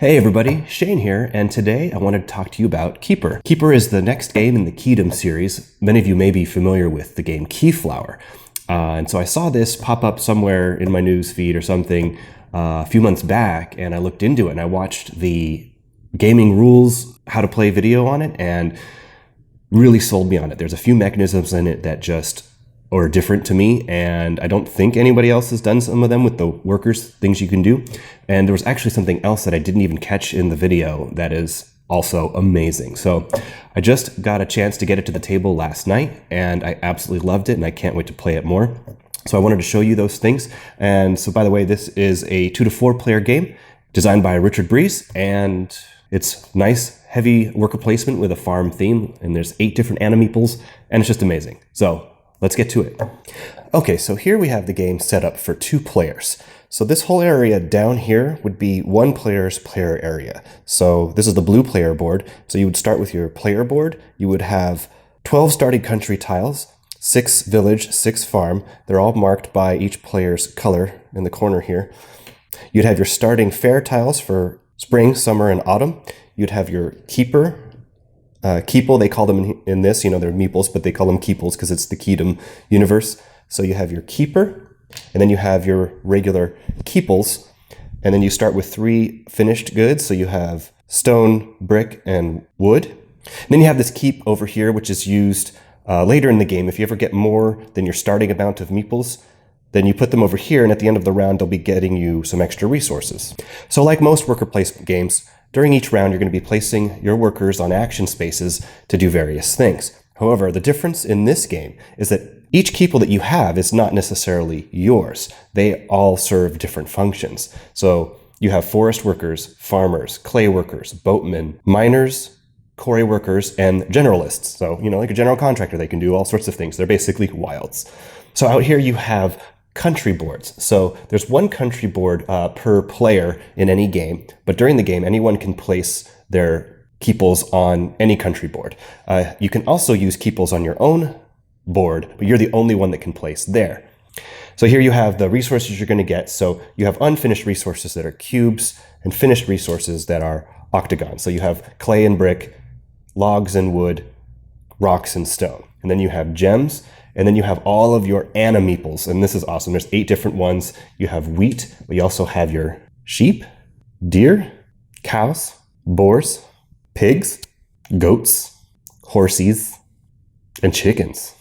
Hey everybody, Shane here, and today I wanted to talk to you about Keyper. Keyper is the next game in the Keydom series. Many of you may be familiar with the game Keyflower. And so I saw this pop up somewhere in my news feed or something a few months back, and I looked into it and I watched the gaming rules, how to play video on it, and really sold me on it. There's a few mechanisms in it that just are different to me, and I don't think anybody else has done some of them with the workers, things you can do. And there was actually something else that I didn't even catch in the video that is also amazing. So I just got a chance to get it to the table last night, and I absolutely loved it, and I can't wait to play it more. So I wanted to show you those things. And so, by the way, this is a 2 to 4 player game designed by Richard Breeze, and it's nice, heavy worker placement with a farm theme, and there's 8 different animeeples, and it's just amazing. So let's get to it. Okay, so here we have the game set up for 2 players. So this whole area down here would be 1 player's player area. So this is the blue player board. So you would start with your player board. You would have 12 starting country tiles, 6 village, 6 farm. They're all marked by each player's color in the corner here. You'd have your starting fair tiles for spring, summer, and autumn. You'd have your Keyper, Keeple, they call them in this, they're meeples, but they call them Keeples because it's the Keydom universe. So you have your Keyper, and then you have your regular Keeples, and then you start with 3 finished goods. So you have stone, brick, and wood. And then you have this keep over here, which is used later in the game. If you ever get more than your starting amount of meeples, then you put them over here, and at the end of the round, they'll be getting you some extra resources. So like most worker placement games, during each round, you're going to be placing your workers on action spaces to do various things. However, the difference in this game is that each Keeple that you have is not necessarily yours. They all serve different functions. So you have forest workers, farmers, clay workers, boatmen, miners, quarry workers, and generalists. So, like a general contractor, they can do all sorts of things. They're basically wilds. So out here you have country boards. So there's 1 country board per player in any game, but during the game, anyone can place their Keeples on any country board. You can also use Keeples on your own board, but you're the only one that can place there. So here you have the resources you're going to get. So you have unfinished resources that are cubes and finished resources that are octagons. So you have clay and brick, logs and wood, rocks and stone. And then you have gems. And then you have all of your animeeples, and this is awesome. There's 8 different ones. You have wheat, but you also have your sheep, deer, cows, boars, pigs, goats, horses, and chickens.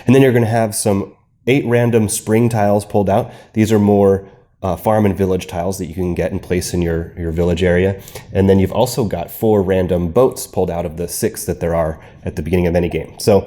And then you're going to have some 8 random spring tiles pulled out. These are more farm and village tiles that you can get and place in your village area. And then you've also got 4 random boats pulled out of the 6 that there are at the beginning of any game. So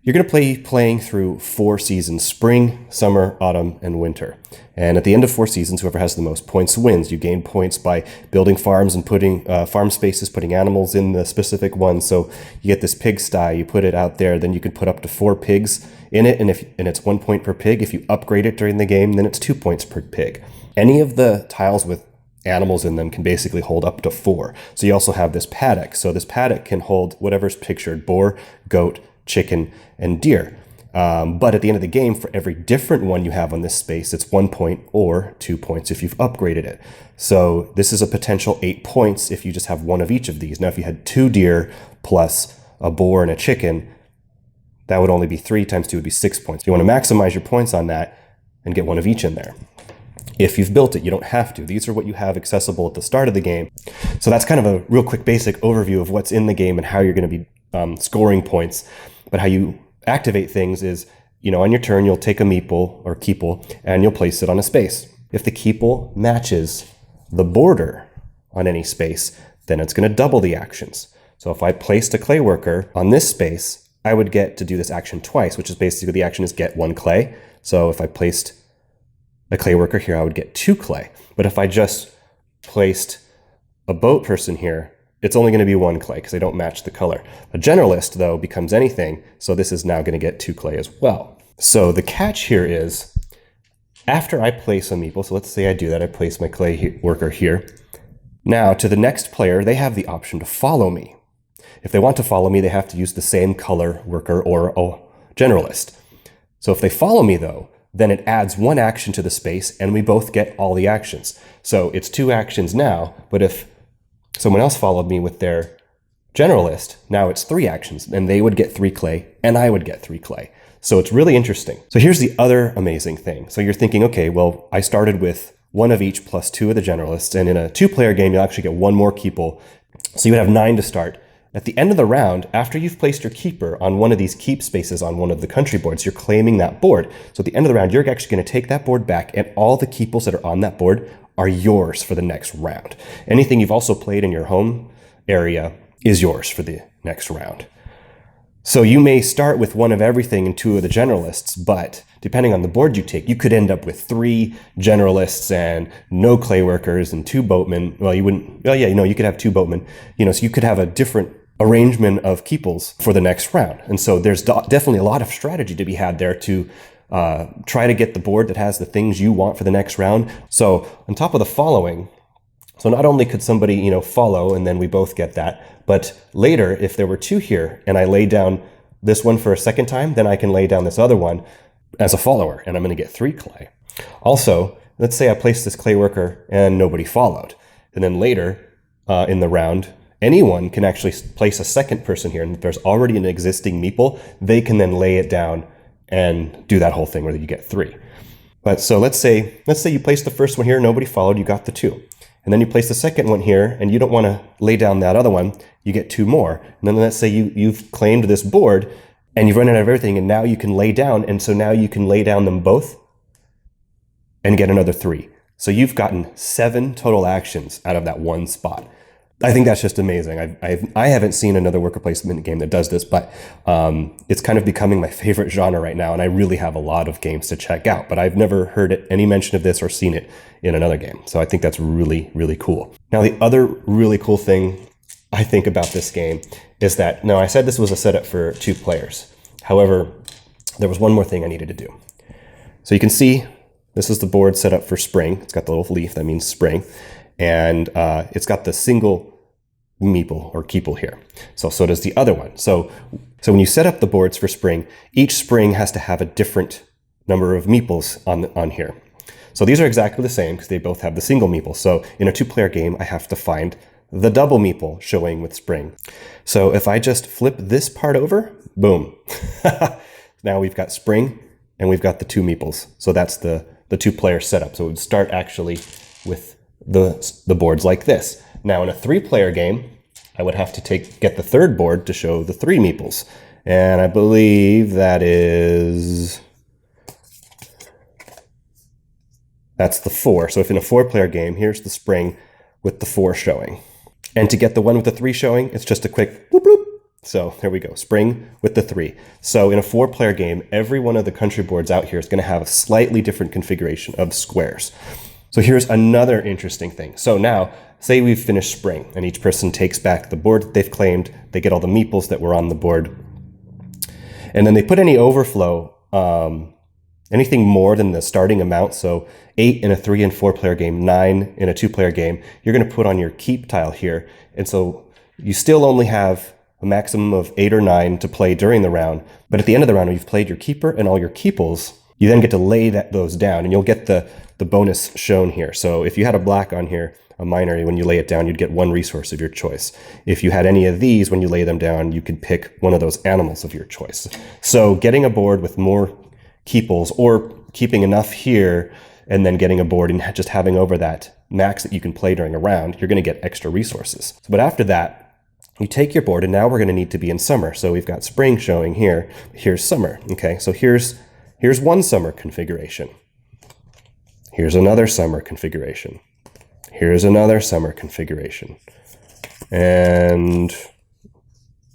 you're going to be playing through 4 seasons: spring, summer, autumn, and winter. And at the end of 4 seasons, whoever has the most points wins. You gain points by building farms and putting farm spaces, putting animals in the specific ones. So you get this pigsty, you put it out there, then you can put up to 4 pigs in it, and it's 1 point per pig. If you upgrade it during the game, then it's 2 points per pig. Any of the tiles with animals in them can basically hold up to 4. So you also have this paddock. So this paddock can hold whatever's pictured: boar, goat, chicken, and deer. But at the end of the game, for every different one you have on this space, it's 1 point or 2 points if you've upgraded it. So this is a potential 8 points if you just have 1 of each of these. Now, if you had 2 deer plus a boar and a chicken, that would only be 3 times 2 would be 6 points. You want to maximize your points on that and get 1 of each in there. If you've built it, you don't have to. These are what you have accessible at the start of the game. So that's kind of a real quick basic overview of what's in the game and how you're going to be scoring points. But how you activate things is, on your turn, you'll take a meeple or Keeple and you'll place it on a space. If the Keeple matches the border on any space, then it's going to double the actions. So if I placed a clay worker on this space, I would get to do this action twice, which is basically the action is get 1 clay. So if I placed a clay worker here, I would get 2 clay. But if I just placed a boat person here, it's only going to be 1 clay because they don't match the color. A generalist, though, becomes anything, so this is now going to get 2 clay as well. So the catch here is, after I place a meeple, so let's say I do that, I place my clay worker here. Now, to the next player, they have the option to follow me. If they want to follow me, they have to use the same color worker or a generalist. So if they follow me, though, then it adds 1 action to the space, and we both get all the actions. So it's 2 actions now, but if someone else followed me with their generalist, now it's 3 actions, and they would get 3 clay, and I would get 3 clay. So it's really interesting. So here's the other amazing thing. So you're thinking, okay, well, I started with 1 of each plus 2 of the generalists, and in a 2-player game, you'll actually get 1 more Keeple. So you would have 9 to start. At the end of the round, after you've placed your Keeper on one of these keep spaces on one of the country boards, you're claiming that board. So at the end of the round, you're actually going to take that board back, and all the Keeples that are on that board are yours for the next round. Anything you've also played in your home area is yours for the next round. So you may start with 1 of everything and 2 of the generalists, but depending on the board you take, you could end up with 3 generalists and no clay workers and 2 boatmen. Well, you wouldn't, well, yeah, you could have 2 boatmen, so you could have a different arrangement of Keeples for the next round. And so there's definitely a lot of strategy to be had there to try to get the board that has the things you want for the next round. So on top of the following, so not only could somebody, follow and then we both get that, but later if there were 2 here and I lay down this one for a second time, then I can lay down this other one as a follower and I'm going to get 3 clay. Also, let's say I placed this clay worker and nobody followed. And then later in the round, anyone can actually place a second person here, and if there's already an existing meeple, they can then lay it down and do that whole thing where you get 3. But so let's say you placed the first one here, nobody followed, you got the 2. And then you place the second one here, and you don't want to lay down that other one, you get 2 more. And then let's say you've claimed this board, and you've run out of everything, and now you can lay down, and so now you can lay down them both and get another 3. So you've gotten 7 total actions out of that one spot. I think that's just amazing. I haven't seen another worker placement game that does this, but it's kind of becoming my favorite genre right now, and I really have a lot of games to check out, but I've never heard any mention of this or seen it in another game. So I think that's really, really cool. Now, the other really cool thing I think about this game is that, now I said this was a setup for 2 players. However, there was one more thing I needed to do. So you can see this is the board set up for spring. It's got the little leaf, that means spring. And it's got the single meeple or keeple here. So does the other one. So when you set up the boards for spring, each spring has to have a different number of meeples on here. So these are exactly the same because they both have the single meeple. So in a 2-player game, I have to find the double meeple showing with spring. So if I just flip this part over, boom. Now we've got spring and we've got the 2 meeples. So that's the 2-player setup. So it would start actually with the boards like this. Now in a 3-player game, I would have to get the 3rd board to show the 3 meeples. And I believe that's the 4. So if in a 4-player game, here's the spring with the 4 showing. And to get the one with the 3 showing, it's just a quick bloop bloop. So there we go, spring with the 3. So in a 4-player game, every one of the country boards out here is going to have a slightly different configuration of squares. So here's another interesting thing. So now, say we've finished spring, and each person takes back the board that they've claimed, they get all the meeples that were on the board, and then they put any overflow, anything more than the starting amount, so 8 in a 3 and 4-player game, 9 in a 2-player game, you're going to put on your keep tile here, and so you still only have a maximum of 8 or 9 to play during the round, but at the end of the round, when you've played your keeper and all your keeples, you then get to lay those down, and you'll get the bonus shown here. So if you had a black on here, a minor, when you lay it down, you'd get 1 resource of your choice. If you had any of these, when you lay them down, you could pick one of those animals of your choice. So getting a board with more keeples or keeping enough here and then getting a board and just having over that max that you can play during a round, you're going to get extra resources. But after that, you take your board, and now we're going to need to be in summer. So we've got spring showing here. Here's summer. Okay, so here's one summer configuration. Here's another summer configuration. Here's another summer configuration. And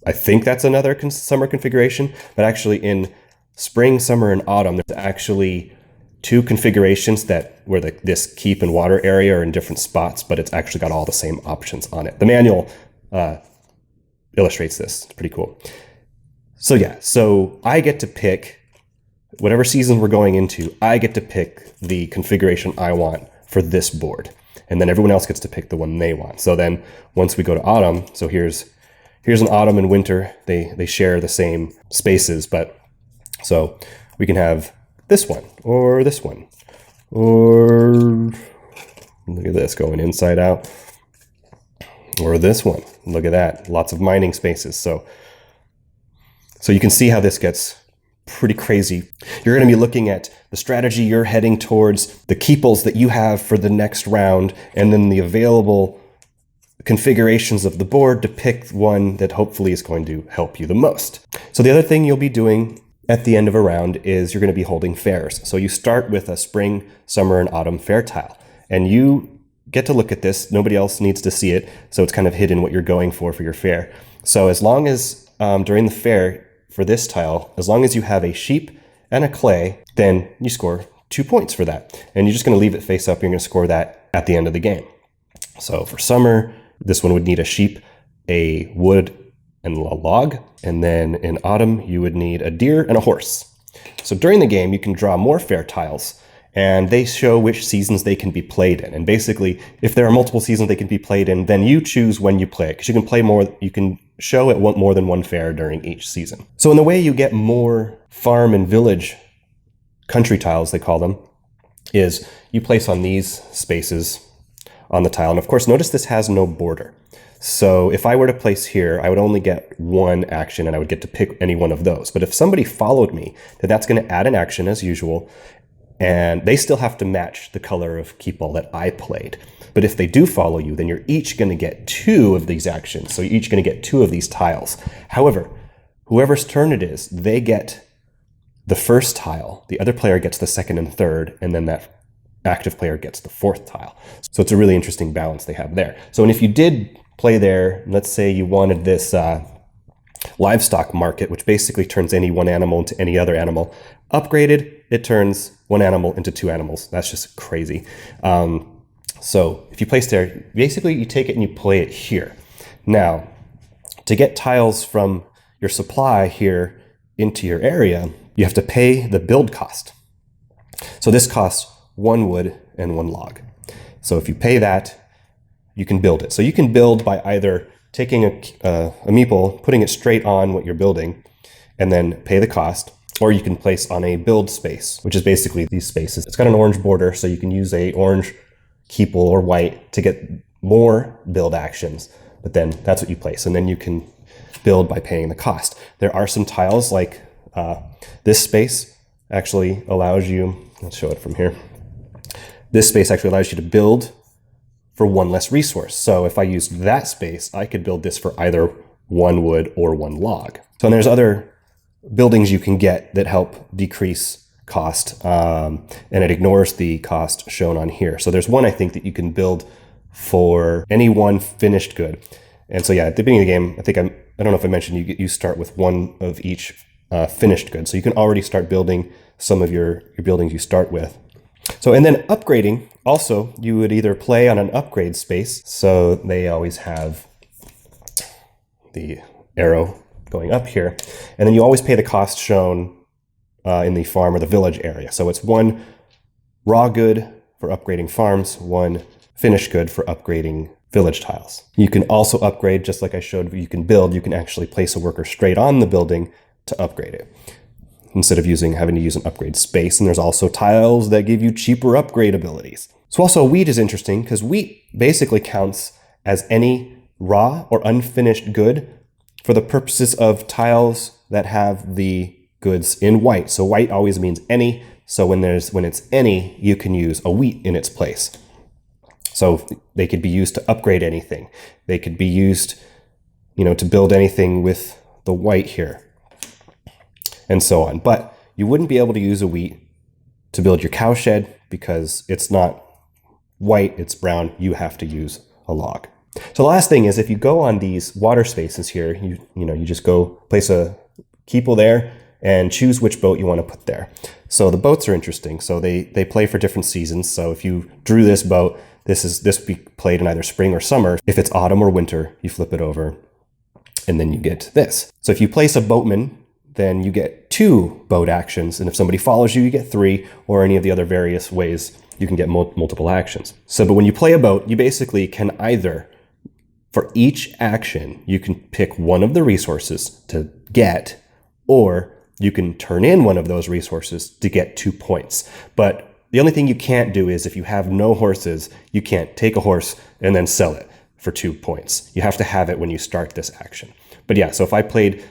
I think that's another summer configuration, but actually in spring, summer, and autumn, there's actually 2 configurations where this keep and water area are in different spots, but it's actually got all the same options on it. The manual illustrates this. It's pretty cool. So yeah, so I get to pick whatever season we're going into, I get to pick the configuration I want for this board. And then everyone else gets to pick the one they want. So then once we go to autumn, so here's an autumn and winter, they share the same spaces, but so we can have this one, or look at this going inside out. Or this one, look at that, lots of mining spaces. So you can see how this gets pretty crazy. You're going to be looking at the strategy you're heading towards, the keeples that you have for the next round, and then the available configurations of the board to pick one that hopefully is going to help you the most. So the other thing you'll be doing at the end of a round is you're going to be holding fairs. So you start with a spring, summer, and autumn fair tile, and you get to look at this. Nobody else needs to see it, so it's kind of hidden what you're going for your fair. So as long as during the fair for this tile, as long as you have a sheep and a clay, then you score 2 points for that. And you're just going to leave it face up. You're going to score that at the end of the game. So for summer, this one would need a sheep, a wood, and a log. And then in autumn, you would need a deer and a horse. So during the game, you can draw more fair tiles, and they show which seasons they can be played in. And basically, if there are multiple seasons they can be played in, then you choose when you play it, because you can play more, you can show at more than one fair during each season. So in the way you get more farm and village country tiles, they call them, is you place on these spaces on the tile. And of course, notice this has no border. So if I were to place here, I would only get one action and I would get to pick any one of those. But if somebody followed me, then that's going to add an action as usual, and they still have to match the color of keep ball that I played. But if they do follow you, then you're each going to get 2 of these actions. So you're each going to get 2 of these tiles. However, whoever's turn it is, they get the first tile, the other player gets the second and third, and then that active player gets the 4th tile. So it's a really interesting balance they have there. So and if you did play there, let's say you wanted this livestock market, which basically turns any one animal into any other animal, upgraded, it turns one animal into 2 animals. That's just crazy. So if you place there, basically you take it and you play it here. Now, to get tiles from your supply here into your area, you have to pay the build cost. So this costs 1 wood and 1 log. So if you pay that, you can build it. So you can build by either taking a meeple, putting it straight on what you're building, and then pay the cost, or you can place on a build space, which is basically these spaces. It's got an orange border, so you can use a orange keeple or white to get more build actions, but then that's what you place, and then you can build by paying the cost. There are some tiles like this space actually allows you, let's show it from here. This space actually allows you to build for 1 less resource. So if I used that space, I could build this for either 1 wood or 1 log. So there's other buildings you can get that help decrease cost, and it ignores the cost shown on here. So there's one I think that you can build for any one finished good. And so yeah, at the beginning of the game, I don't know if I mentioned, you start with 1 of each finished good. So you can already start building some of your buildings you start with. So, and then upgrading, also, you would either play on an upgrade space, so they always have the arrow going up here, and then you always pay the cost shown in the farm or the village area. So it's 1 raw good for upgrading farms, 1 finished good for upgrading village tiles. You can also upgrade, just like I showed you can build, you can actually place a worker straight on the building to upgrade it, instead of having to use an upgrade space. And there's also tiles that give you cheaper upgrade abilities. So also wheat is interesting because wheat basically counts as any raw or unfinished good for the purposes of tiles that have the goods in white. So white always means any. So when it's any, you can use a wheat in its place. So they could be used to upgrade anything. They could be used, to build anything with the white here, and so on. But you wouldn't be able to use a wheat to build your cow shed because it's not white, it's brown. You have to use a log. So the last thing is, if you go on these water spaces here, you just go place a keeple there and choose which boat you want to put there. So the boats are interesting. So they play for different seasons. So if you drew this boat, this would be played in either spring or summer. If it's autumn or winter, you flip it over and then you get this. So if you place a boatman, then you get 2 boat actions. And if somebody follows you, you get 3, or any of the other various ways you can get multiple actions. So, but when you play a boat, you basically can either, for each action, you can pick one of the resources to get, or you can turn in one of those resources to get 2 points. But the only thing you can't do is, if you have no horses, you can't take a horse and then sell it for 2 points. You have to have it when you start this action. But yeah, so if I played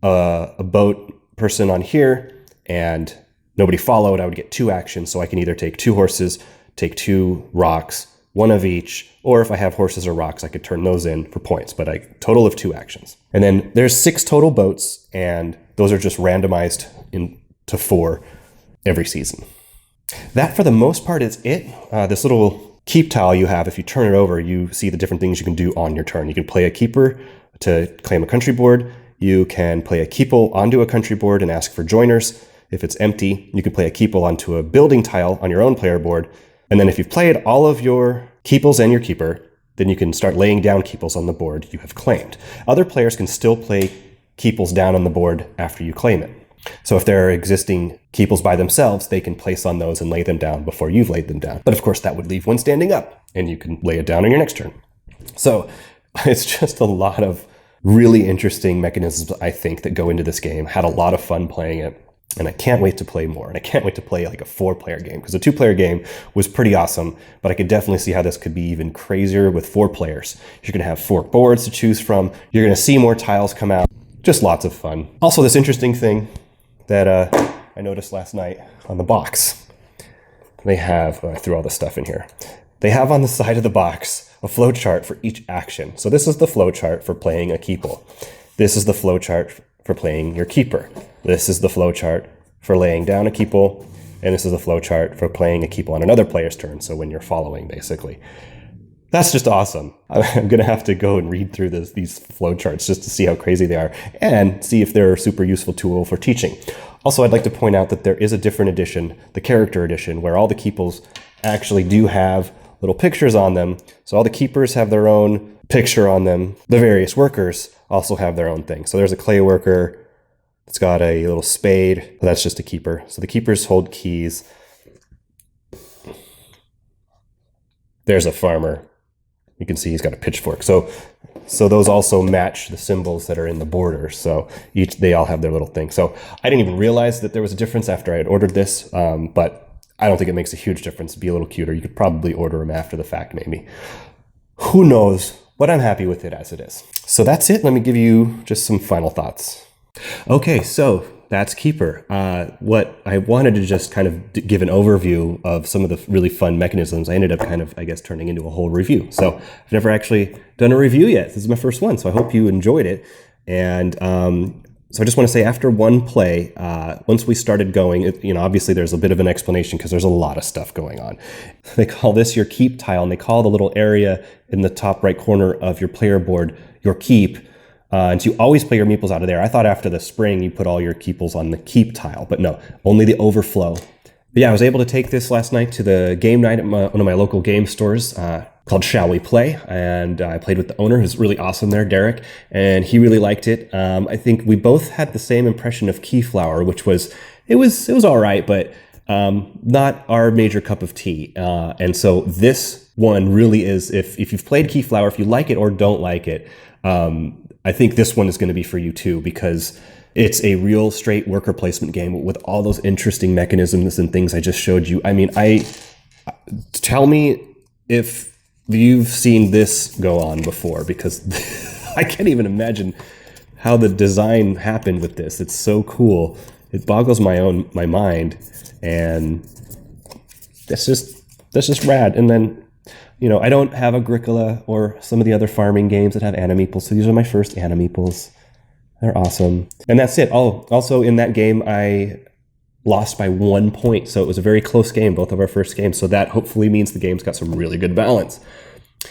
a boat person on here and nobody followed, I would get 2 actions. So I can either take 2 horses, take 2 rocks, 1 of each, or if I have horses or rocks, I could turn those in for points, but a total of 2 actions. And then there's 6 total boats, and those are just randomized into 4 every season. That, for the most part, is it. This little keep tile you have, if you turn it over, you see the different things you can do on your turn. You can play a keeper to claim a country board. You can play a keeple onto a country board and ask for joiners. If it's empty, you can play a keeple onto a building tile on your own player board. And then if you've played all of your keeples and your keeper, then you can start laying down keeples on the board you have claimed. Other players can still play keeples down on the board after you claim it. So if there are existing keeples by themselves, they can place on those and lay them down before you've laid them down. But of course, that would leave one standing up, and you can lay it down on your next turn. So it's just a lot of really interesting mechanisms, I think, that go into this game. Had a lot of fun playing it. And I can't wait to play more. And I can't wait to play like a 4-player game, because a 2-player game was pretty awesome, but I could definitely see how this could be even crazier with 4 players. You're going to have 4 boards to choose from. You're going to see more tiles come out. Just lots of fun. Also, this interesting thing that I noticed last night on the box. They have, I threw all this stuff in here. They have on the side of the box a flow chart for each action. So this is the flow chart for playing a keeple. This is the flow chart for playing your keeper. This is the flow chart for laying down a keeple, and this is the flow chart for playing a keeple on another player's turn, so when you're following, basically. That's just awesome. I'm going to have to go and read through these flow charts just to see how crazy they are, and see if they're a super useful tool for teaching. Also, I'd like to point out that there is a different edition, the character edition, where all the keeples actually do have little pictures on them. So all the keepers have their own picture on them. The various workers also have their own thing. So there's a clay worker. It's got a little spade. That's just a keeper. So the keepers hold keys. There's a farmer. You can see he's got a pitchfork. So those also match the symbols that are in the border. So they all have their little thing. So I didn't even realize that there was a difference after I had ordered this, but I don't think it makes a huge difference to be a little cuter. You could probably order them after the fact, maybe. Who knows? But I'm happy with it as it is. So that's it. Let me give you just some final thoughts. Okay, so that's Keyper. What I wanted to just kind of give an overview of some of the really fun mechanisms. I ended up kind of, I guess, turning into a whole review. So I've never actually done a review yet. This is my first one, so I hope you enjoyed it. And so I just want to say, after one play, once we started going, obviously there's a bit of an explanation because there's a lot of stuff going on. They call this your keep tile, and they call the little area in the top right corner of your player board your keep. And so you always play your meeples out of there. I thought after the spring you put all your keeples on the keep tile, but no, only the overflow. But yeah, I was able to take this last night to the game night at one of my local game stores called Shall We Play, and I played with the owner, who's really awesome there, Derek, and he really liked it. I think we both had the same impression of Keyflower, which was it was all right, but not our major cup of tea. And so this one really is, if you've played Keyflower, if you like it or don't like it, I think this one is going to be for you too, because it's a real straight worker placement game with all those interesting mechanisms and things I just showed you. I mean, tell me if you've seen this go on before, because I can't even imagine how the design happened with this. It's so cool. It boggles my mind, and that's just rad. And then, I don't have Agricola or some of the other farming games that have animeeples, so these are my first animeeples. They're awesome. And that's it. Oh, also in that game, I lost by 1 point, so it was a very close game, both of our first games, so that hopefully means the game's got some really good balance.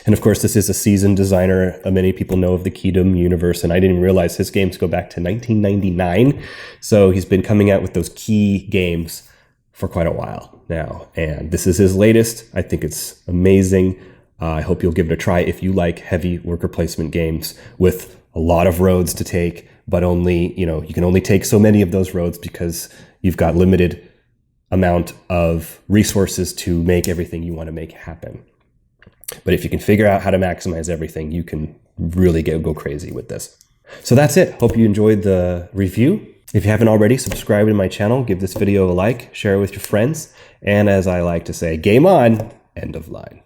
And of course, this is a seasoned designer. Many people know of the Keydom universe, and I didn't realize his games go back to 1999, so he's been coming out with those key games for quite a while now, and this is his latest. I think it's amazing. I hope you'll give it a try if you like heavy worker placement games with a lot of roads to take, but only, you can only take so many of those roads because you've got limited amount of resources to make everything you want to make happen. But if you can figure out how to maximize everything, you can really go crazy with this. So that's it. Hope you enjoyed the review. If you haven't already, subscribe to my channel, give this video a like, share it with your friends, and as I like to say, game on, end of line.